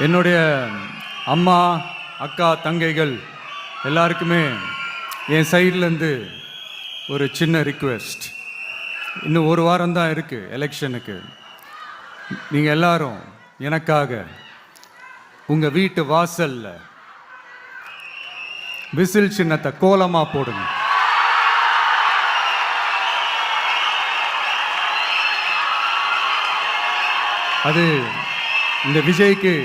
என்னுடைய அம்மா, அக்கா, தங்கைகள் எல்லாருக்குமே என் சைட்லேருந்து ஒரு சின்ன ரிக்வெஸ்ட். இன்னும் ஒரு வாரம் தான் இருக்குது எலெக்ஷனுக்கு. நீங்கள் எல்லாரும் எனக்காக உங்கள் வீட்டு வாசலில் விசில் சின்னத்தை கோலமாக போடுங்க. அது இந்த விஜய்க்கு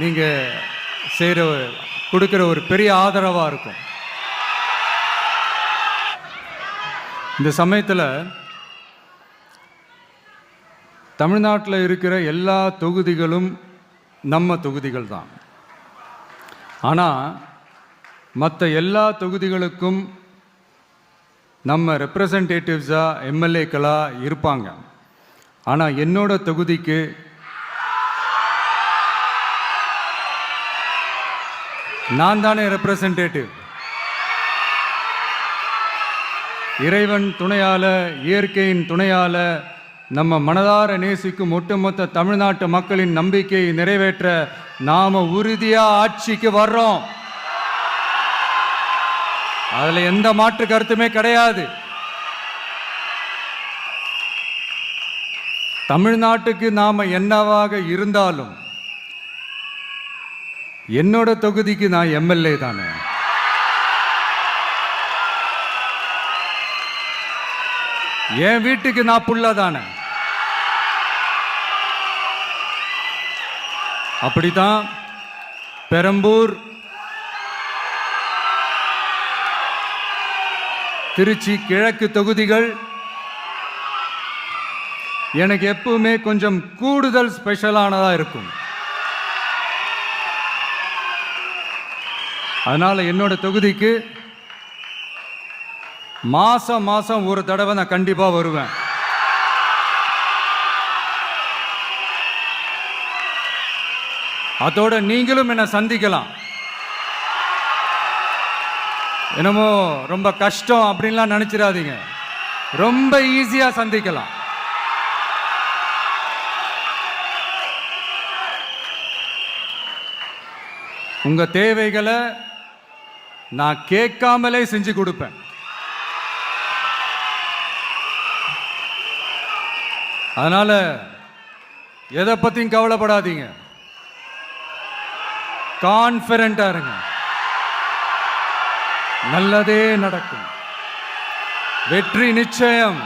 நீங்கள் கொடுக்குற ஒரு பெரிய ஆதரவாக இருக்கும். இந்த சமயத்தில் தமிழ்நாட்டில் இருக்கிற எல்லா தொகுதிகளும் நம்ம தொகுதிகள் தான். ஆனால் மற்ற எல்லா தொகுதிகளுக்கும் நம்ம ரெப்ரசன்டேட்டிவ்ஸாக எம்எல்ஏக்களாக இருப்பாங்க. ஆனால் என்னோட தொகுதிக்கு நான் தானே ரெப்ரசன்டேட்டிவ். இறைவன் துணையால், இயற்கையின் துணையால் நம்ம மனதார நேசிக்கும் ஒட்டுமொத்த தமிழ்நாட்டு மக்களின் நம்பிக்கையை நிறைவேற்ற நாம உறுதியாக ஆட்சிக்கு வர்றோம். அதில் எந்த மாற்று கருத்துமே கிடையாது. தமிழ்நாட்டுக்கு நாம என்னவாக இருந்தாலும் என்னோட தொகுதிக்கு நான் எம்எல்ஏ தானே. என் வீட்டுக்கு நான் புள்ள தானே. அப்படித்தான் பெரம்பூர், திருச்சி கிழக்கு தொகுதிகள் எனக்கு எப்பவுமே கொஞ்சம் கூடுதல் ஸ்பெஷலானதாக இருக்கும். அதனால் என்னோட தொகுதிக்கு மாதம் மாதம் ஒரு தடவை நான் கண்டிப்பாக வருவேன். அதோட நீங்களும் என்னை சந்திக்கலாம். என்னமோ ரொம்ப கஷ்டம் அப்படின்லாம் நினைச்சிடாதீங்க. ரொம்ப ஈஸியாக சந்திக்கலாம். உங்க தேவைகளை நான் கேட்காமலே செஞ்சு கொடுப்பேன். அதனால எதை பத்தியும் கவலைப்படாதீங்க. கான்ஃபிடென்ட்டா இருங்க. நல்லதே நடக்கும். வெற்றி நிச்சயம்.